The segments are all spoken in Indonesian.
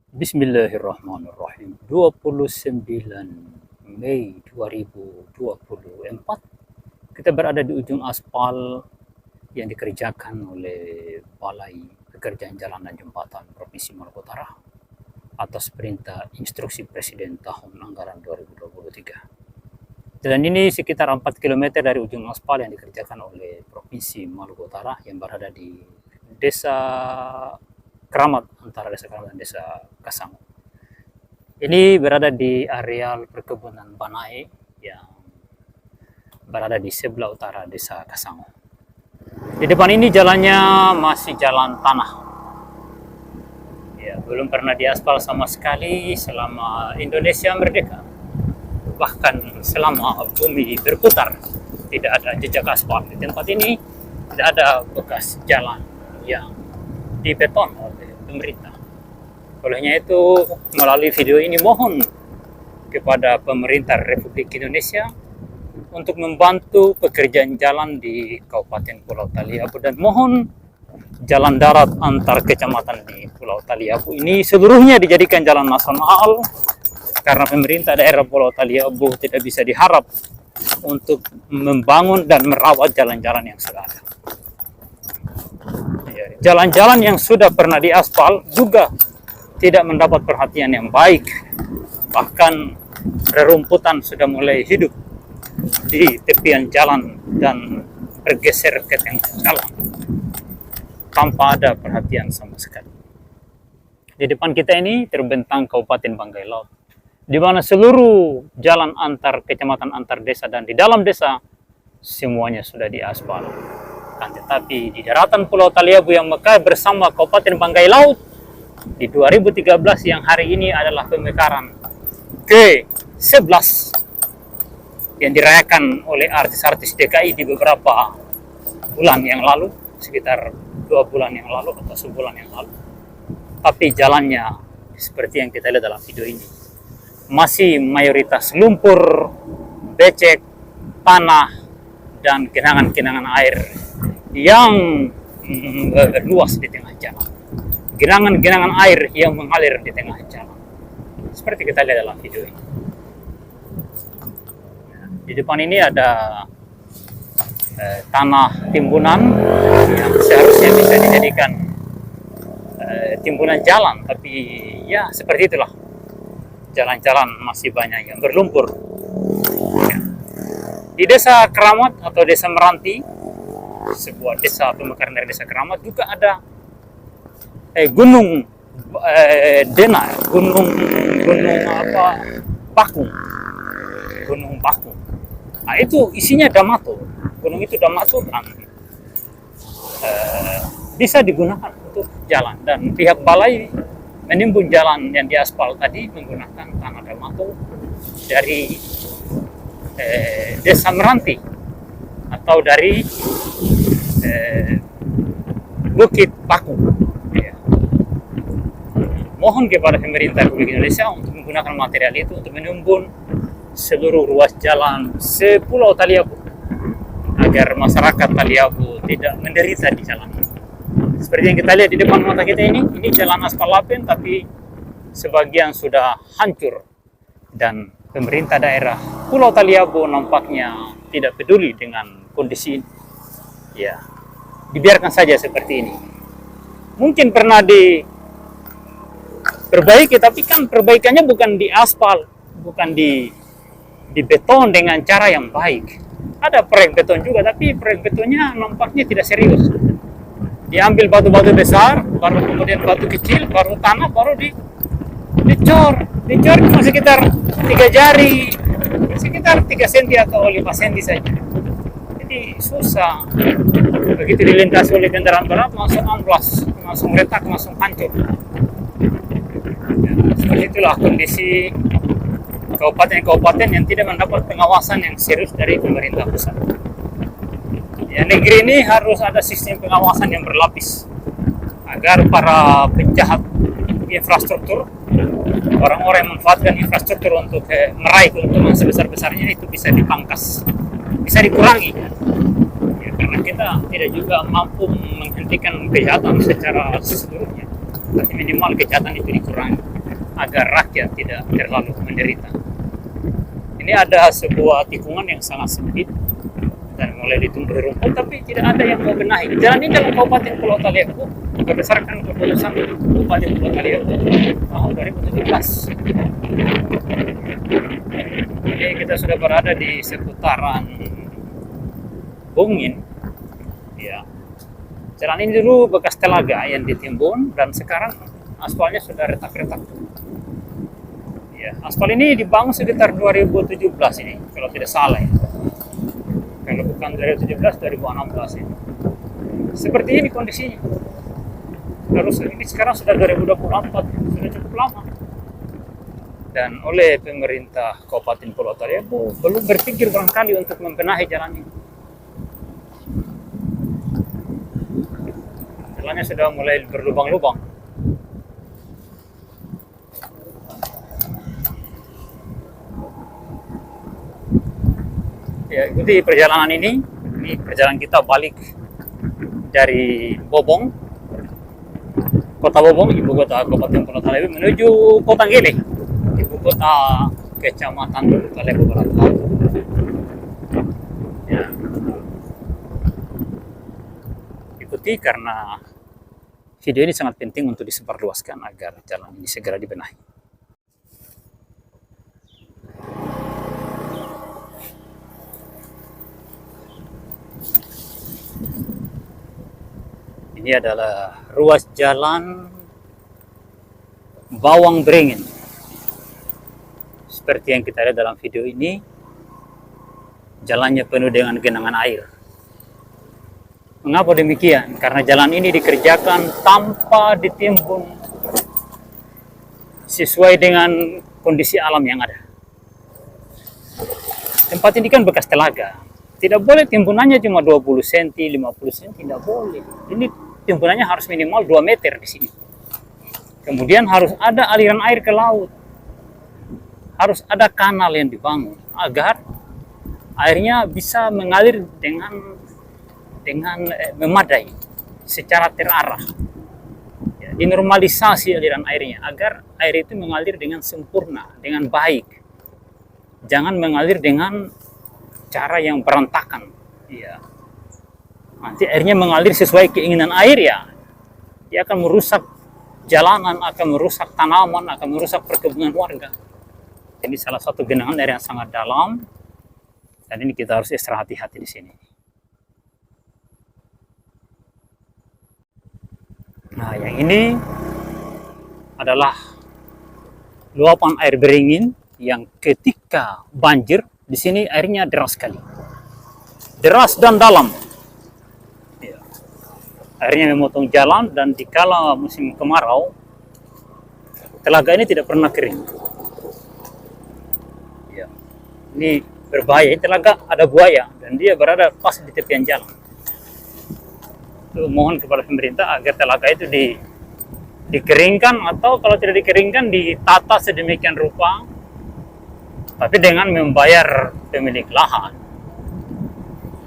Bismillahirrahmanirrahim. 29 Mei 2024 kita berada di ujung aspal yang dikerjakan oleh Balai Pekerjaan Jalan dan Jembatan Provinsi Maluku Utara atas perintah instruksi Presiden tahun anggaran 2023. Jalan ini sekitar 4 km dari ujung aspal yang dikerjakan oleh Provinsi Maluku Utara yang berada di Desa Keramat, antara Desa Keramat dan Desa Kasango. Ini berada di areal perkebunan Banai yang berada di sebelah utara Desa Kasango. Di depan ini jalannya masih jalan tanah. Ya, belum pernah diaspal sama sekali selama Indonesia merdeka. Bahkan selama bumi berputar, tidak ada jejak aspal. Di tempat ini tidak ada bekas jalan yang dibeton oleh pemerintah. Olehnya itu, melalui video ini mohon kepada pemerintah Republik Indonesia untuk membantu pekerjaan jalan di Kabupaten Pulau Taliabu, dan mohon jalan darat antar kecamatan di Pulau Taliabu ini seluruhnya dijadikan jalan nasional, karena pemerintah daerah Pulau Taliabu tidak bisa diharap untuk membangun dan merawat jalan-jalan yang sudah ada. Jalan-jalan yang sudah pernah diaspal juga tidak mendapat perhatian yang baik. Bahkan rerumputan sudah mulai hidup di tepian jalan dan bergeser ke tengah jalan tanpa ada perhatian sama sekali. Di depan kita ini terbentang Kabupaten Banggai Laut, di mana seluruh jalan antar kecamatan, antar desa, dan di dalam desa semuanya sudah diaspal. Tetapi di daratan Pulau Taliabu yang mekar bersama Kabupaten Banggai Laut di 2013 yang hari ini adalah pemekaran ke-11 yang dirayakan oleh artis-artis DKI di beberapa bulan yang lalu, sekitar 2 bulan yang lalu atau sebulan yang lalu. Tapi jalannya seperti yang kita lihat dalam video ini, masih mayoritas lumpur, becek, tanah, dan genangan-genangan air yang luas di tengah jalan. Genangan-genangan air yang mengalir di tengah jalan, seperti kita lihat dalam video ini. Di depan ini ada tanah timbunan yang seharusnya bisa dijadikan timbunan jalan, tapi ya seperti itulah, jalan-jalan masih banyak yang berlumpur. Di Desa Keramat atau Desa Meranti, sebuah desa pemekaran dari Desa Keramat, juga ada gunung Dena, gunung Pakung. Gunung Pakung. Nah, itu isinya damatur. Gunung itu damatur dan bisa digunakan untuk jalan, dan pihak balai menimbun jalan yang diaspal tadi menggunakan tanah damatur dari Desa Meranti atau dari Bukit Pakung. Ya. Mohon kepada pemerintah Republik Indonesia untuk menggunakan material itu untuk menimbun seluruh ruas jalan sepulau Taliabu, agar masyarakat Taliabu tidak menderita di jalan. Seperti yang kita lihat di depan mata kita ini jalan aspal lapen, tapi sebagian sudah hancur, dan pemerintah daerah Pulau Taliabu nampaknya tidak peduli dengan kondisi ini. Ya, dibiarkan saja seperti ini. Mungkin pernah diperbaiki, tapi kan perbaikannya bukan di aspal, bukan di beton dengan cara yang baik. Ada proyek beton juga, tapi proyek betonnya nampaknya tidak serius. Diambil batu-batu besar, baru kemudian batu kecil, baru tanah, baru dicor cuma sekitar 3 jari, sekitar 3 cm atau 5 cm saja. Jadi susah. Begitu dilintasi oleh kendaraan berat, langsung amblas, langsung retak, langsung hancur. Ya, seperti itulah kondisi kabupaten-kabupaten yang tidak mendapat pengawasan yang serius dari pemerintah pusat. Ya, negeri ini harus ada sistem pengawasan yang berlapis, agar para penjahat infrastruktur, orang-orang yang memanfaatkan infrastruktur untuk meraih keuntungan sebesar-besarnya itu bisa dipangkas, bisa dikurangi. Ya, karena kita tidak juga mampu menghentikan kejahatan secara seluruhnya, tapi minimal kejahatan itu dikurangi. agar rakyat tidak terlalu menderita. Ini ada sebuah tikungan yang sangat sempit dan mulai ditumbuhi rumput, tapi tidak ada yang membenahi. Jalan ini dalam Kabupaten Pulau Taliabu berdasarkan keputusan Kabupaten Pulau Taliabu tahun 2017. Jadi kita sudah berada di seputaran Bungin. Ya. Jalan ini dulu bekas telaga yang ditimbun dan sekarang aspalnya sudah retak-retak. Ya, aspal ini dibangun sekitar 2017 ini, kalau tidak salah ya. Kalau bukan 2017, 2016 ini. Seperti ini kondisinya. Terus ini sekarang sudah 2024, sudah cukup lama. Dan oleh pemerintah Kabupaten Pulau Taliabu belum berpikir barangkali untuk membenahi jalan ini. Jalannya sudah mulai berlubang-lubang. Ya, ikuti perjalanan ini. Ini perjalanan kita balik dari Bobong, Kota Bobong, ibu kota Kabupaten Pulau Taliabu, menuju Kota Gele, ibu kota Kecamatan Taliabu Barat. Ya. Ikuti karena video ini sangat penting untuk disebarluaskan agar jalan ini segera dibenahi. Ini adalah ruas jalan Bawang Beringin. Seperti yang kita lihat dalam video ini, jalannya penuh dengan genangan air. Mengapa demikian? Karena jalan ini dikerjakan tanpa ditimbun sesuai dengan kondisi alam yang ada. Tempat ini kan bekas telaga. Tidak boleh timbunannya cuma 20 cm, 50 cm, tidak boleh. Ini timbunannya harus minimal 2 meter di sini. Kemudian harus ada aliran air ke laut. Harus ada kanal yang dibangun agar airnya bisa mengalir dengan memadai, secara terarah. Ya, dinormalisasi aliran airnya agar air itu mengalir dengan sempurna, dengan baik. Jangan mengalir dengan cara yang berantakan. Ya. Nanti airnya mengalir sesuai keinginan air ya. Dia akan merusak jalanan, akan merusak tanaman, akan merusak perkebunan warga. Ini salah satu genangan air yang sangat dalam. Dan ini kita harus ekstra hati-hati di sini. Nah, yang ini adalah luapan air beringin yang ketika banjir, di sini airnya deras sekali. Deras dan dalam. Ya. Airnya memotong jalan dan dikala musim kemarau, telaga ini tidak pernah kering. Ya. Ini berbahaya, telaga ada buaya dan dia berada pas di tepian jalan. Mohon kepada pemerintah agar telaga itu dikeringkan, atau kalau tidak dikeringkan ditata sedemikian rupa, tapi dengan membayar pemilik lahan.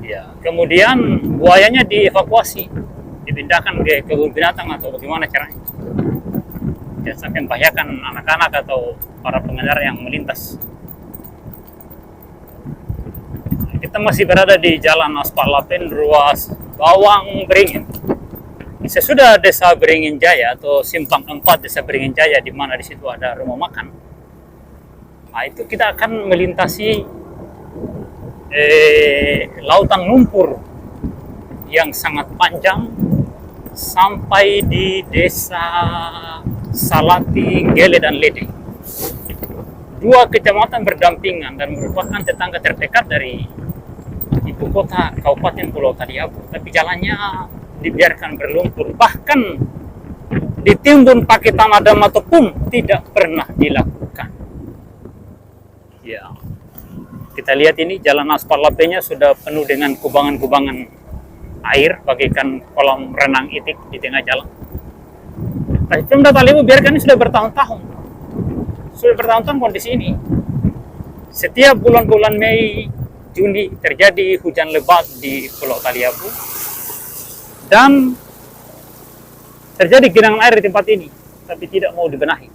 Ya, kemudian buayanya dievakuasi, dipindahkan ke kebun binatang atau bagaimana caranya. Jangan sampai membahayakan anak-anak atau para pengendara yang melintas. Kita masih berada di Jalan Aspal Lapen, ruas Bawang Beringin. Sesudah Desa Beringin Jaya atau Simpang 4 Desa Beringin Jaya, di mana di situ ada rumah makan. Nah, itu kita akan melintasi lautan lumpur yang sangat panjang sampai di Desa Salati, Gele, dan Lede. Dua kecamatan berdampingan dan merupakan tetangga terdekat dari ibu kota Kabupaten Pulau Taliabu, tapi jalannya dibiarkan berlumpur, bahkan ditimbun pakai tanah dam ataupun tidak pernah dilakukan. Ya, kita lihat ini jalan aspal lapenya sudah penuh dengan kubangan-kubangan air, bagaikan kolam renang itik di tengah jalan. Tapi Pemda Taliabu biarkan ini sudah bertahun-tahun. Sudah bertahun-tahun kondisi ini. Setiap bulan-bulan Mei, Juni terjadi hujan lebat di Pulau Taliabu dan terjadi genangan air di tempat ini, tapi tidak mau dibenahi.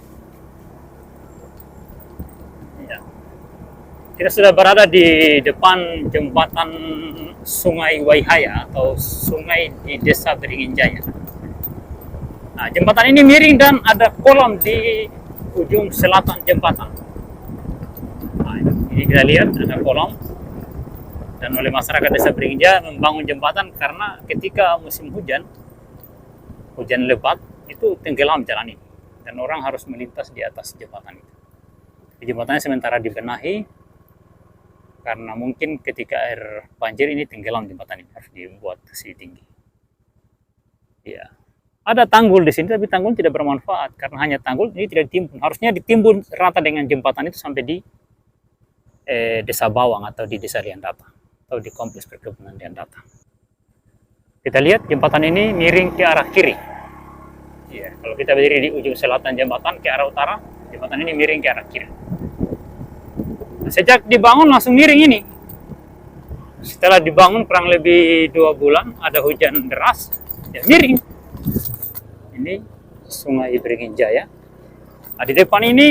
Kita sudah berada di depan jembatan Sungai Waihaya atau sungai di Desa Beringin Jaya. Nah, jembatan ini miring dan ada kolam di ujung selatan jembatan. Nah, ini kita lihat ada kolam, dan oleh masyarakat Desa Beringin Jaya membangun jembatan karena ketika musim hujan lebat itu tenggelam jalan ini dan orang harus melintas di atas jembatan itu. Jembatannya sementara dibenahi karena mungkin ketika air banjir ini tenggelam jembatan ini, harus dibuat sisi tinggi. Ya, ada tanggul di sini tapi tanggul tidak bermanfaat karena hanya tanggul ini tidak ditimbun. Harusnya ditimbun rata dengan jembatan itu sampai di Desa Bawang atau di Desa Liandata atau di kompleks perkebunan Liandata. Kita lihat jembatan ini miring ke arah kiri. Ya, kalau kita berdiri di ujung selatan jembatan ke arah utara, jembatan ini miring ke arah kiri. Sejak dibangun langsung miring ini. Setelah dibangun kurang lebih 2 bulan, ada hujan deras, ya miring. Ini Sungai Beringin Jaya. Nah, di depan ini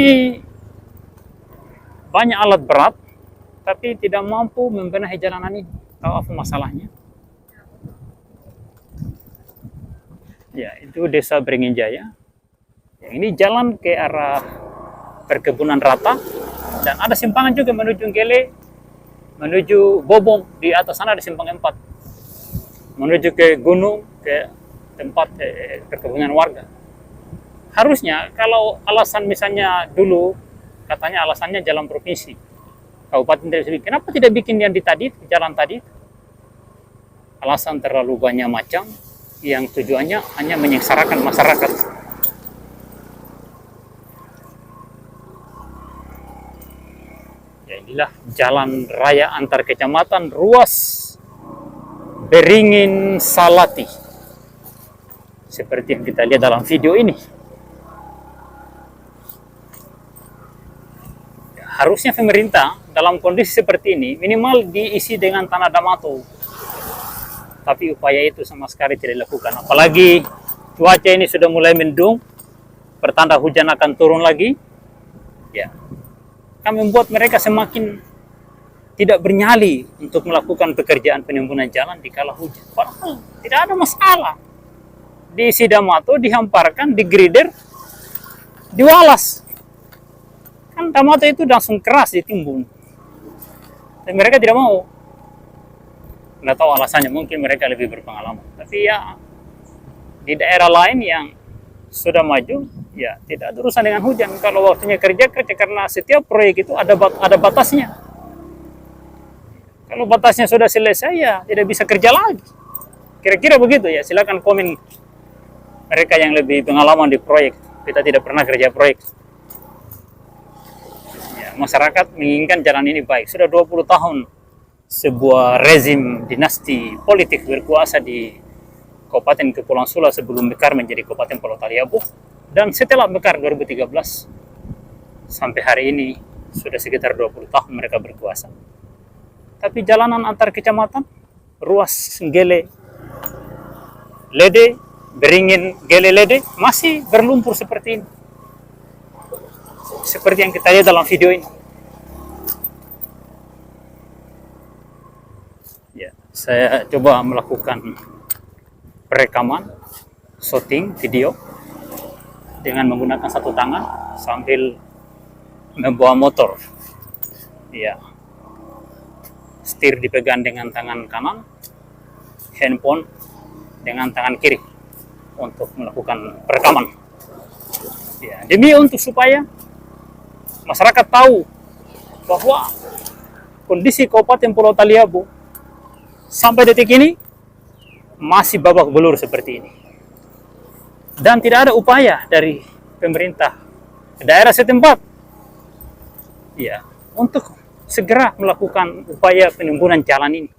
banyak alat berat, tapi tidak mampu membenahi jalanan ini. Tahu apa masalahnya? Ya, itu Desa Beringin Jaya. Yang ini jalan ke arah perkebunan rata. Dan ada simpangan juga menuju Gele, menuju Bobong, di atas sana ada simpang 4. Menuju ke gunung, ke tempat perkebunan warga. Harusnya kalau alasan misalnya dulu, katanya alasannya jalan provinsi. Kabupaten tidak bisa, kenapa tidak bikin yang di tadi, jalan tadi? Alasan terlalu banyak macam, yang tujuannya hanya menyengsarakan masyarakat. Inilah jalan raya antar kecamatan ruas Beringin Salati. Seperti yang kita lihat dalam video ini. Harusnya pemerintah dalam kondisi seperti ini minimal diisi dengan tanah damato. Tapi upaya itu sama sekali tidak dilakukan. Apalagi cuaca ini sudah mulai mendung, pertanda hujan akan turun lagi. Ya, akan membuat mereka semakin tidak bernyali untuk melakukan pekerjaan penimbunan jalan di kala hujan. Padahal tidak ada masalah. Diisi damato, dihamparkan, digrider, diwalas. Kan damato itu langsung keras ditimbun. Dan mereka tidak mau. Nggak tahu alasannya, mungkin mereka lebih berpengalaman. Tapi ya, di daerah lain yang sudah maju, ya tidak ada urusan dengan hujan. Kalau waktunya kerja karena setiap proyek itu ada batasnya. Kalau batasnya sudah selesai, ya tidak bisa kerja lagi. Kira-kira begitu ya. Silakan komen mereka yang lebih pengalaman di proyek. Kita tidak pernah kerja proyek. Ya, masyarakat menginginkan jalan ini baik. Sudah 20 tahun sebuah rezim dinasti politik berkuasa di Kabupaten Kepulauan Sula sebelum mekar menjadi Kabupaten Pulau Taliabu, dan setelah mekar 2013 sampai hari ini sudah sekitar 20 tahun mereka berkuasa. Tapi jalanan antar kecamatan ruas Gele Lede, Beringin Gele Lede masih berlumpur seperti ini. Seperti yang kita lihat dalam video ini. Ya, saya coba melakukan perekaman, syuting video dengan menggunakan satu tangan sambil membawa motor. Ya, setir dipegang dengan tangan kanan, handphone dengan tangan kiri untuk melakukan perekaman. Ya, demi untuk supaya masyarakat tahu bahwa kondisi Kabupaten Pulau Taliabu sampai detik ini masih babak belur seperti ini. Dan tidak ada upaya dari pemerintah daerah setempat ya untuk segera melakukan upaya penimbunan jalan ini.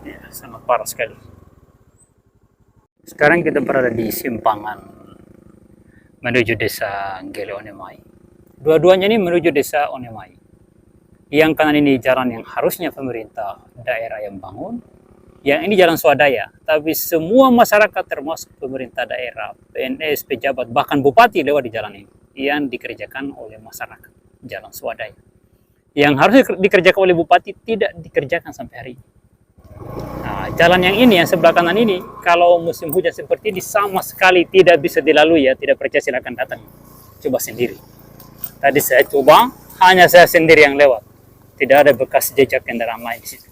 Ya, sangat parah sekali. Sekarang kita berada di simpangan menuju Desa Gele Onemai. Dua-duanya ini menuju Desa Onemai. Yang kanan ini jalan yang harusnya pemerintah daerah yang bangun, yang ini jalan swadaya, tapi semua masyarakat termasuk pemerintah daerah, PNS, pejabat, bahkan bupati lewat di jalan ini, yang dikerjakan oleh masyarakat, jalan swadaya. Yang harusnya dikerjakan oleh bupati tidak dikerjakan sampai hari ini. Nah, jalan yang ini, yang sebelah kanan ini, kalau musim hujan seperti ini sama sekali tidak bisa dilalui ya, tidak percaya silakan datang, coba sendiri. Tadi saya coba, hanya saya sendiri yang lewat. Tidak ada bekas jejak kendaraan lain di situ.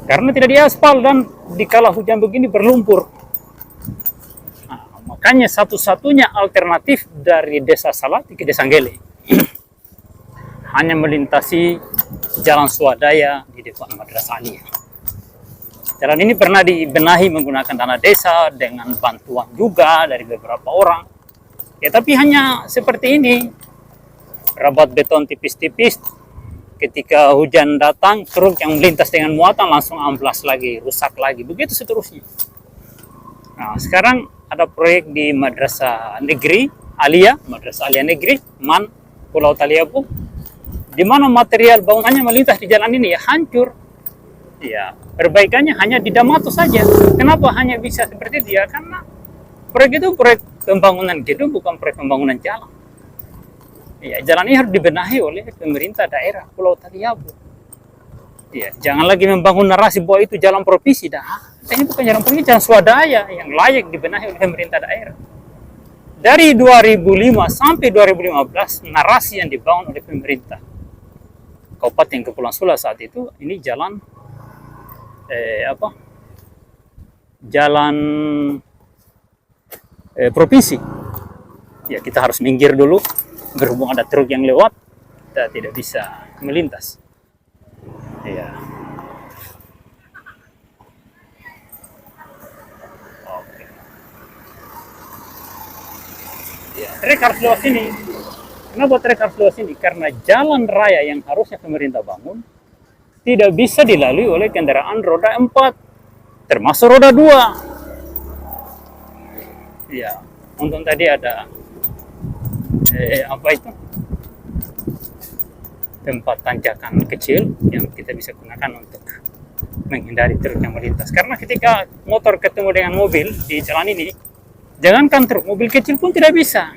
Karena tidak diaspal dan dikala hujan begini berlumpur. Nah, makanya satu-satunya alternatif dari Desa Salati ke Desa Anggele hanya melintasi jalan swadaya di depan Madrasah Aliyah. Jalan ini pernah dibenahi menggunakan dana desa dengan bantuan juga dari beberapa orang. Ya, tapi hanya seperti ini. Rabat beton tipis-tipis. Ketika hujan datang, truk yang melintas dengan muatan langsung amblas lagi, rusak lagi, begitu seterusnya. Nah, sekarang ada proyek di Madrasah Negeri Aliyah, Madrasah Aliyah Negeri, MAN, Pulau Taliabu, di mana material bangunannya melintas di jalan ini ya hancur. Ya, perbaikannya hanya di Damato saja. Kenapa hanya bisa seperti itu? Ya, karena proyek itu proyek pembangunan gedung, bukan proyek pembangunan jalan. Ya, jalan ini harus dibenahi oleh pemerintah daerah Pulau Taliabu. Ya, jangan lagi membangun narasi bahwa itu jalan provinsi. Ini bukan jalan provinsi, jalan swadaya yang layak dibenahi oleh pemerintah daerah. Dari 2005 sampai 2015, narasi yang dibangun oleh pemerintah Kabupaten Kepulauan Sula saat itu, ini jalan jalan provinsi. Ya, kita harus minggir dulu. Berhubung ada truk yang lewat, kita tidak bisa melintas. Ya. Oke. Ya, trek harus lewat sini. Kenapa trek harus lewat sini? Karena jalan raya yang harusnya pemerintah bangun tidak bisa dilalui oleh kendaraan roda 4, termasuk roda 2. Ya, untung tadi ada tempat tanjakan kecil yang kita bisa gunakan untuk menghindari truk yang melintas. Karena ketika motor ketemu dengan mobil di jalan ini, jangankan truk, mobil kecil pun tidak bisa.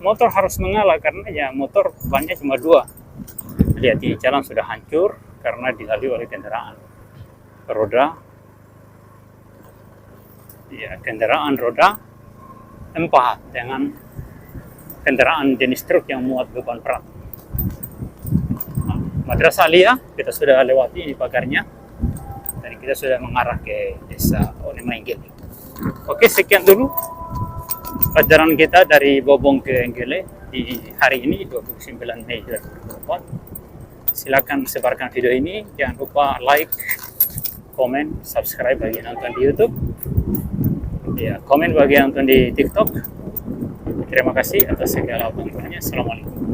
Motor harus mengalah karena ya motor bannya cuma 2. Lihat, di jalan sudah hancur karena dilalui oleh kendaraan roda 4 dengan kendaraan jenis truk yang muat beban berat. Madrasah Aliyah kita sudah lewati di pagarnya dan kita sudah mengarah ke Desa Onemainggele. Oke, sekian dulu pelajaran kita dari Bobong ke Anggele di hari ini 29 Mei 2024. Silakan sebarkan video ini, jangan lupa like, komen, subscribe bagi yang nonton di YouTube. Ya, komen bagi yang nonton di TikTok. Terima kasih atas segala bantuannya. Assalamualaikum.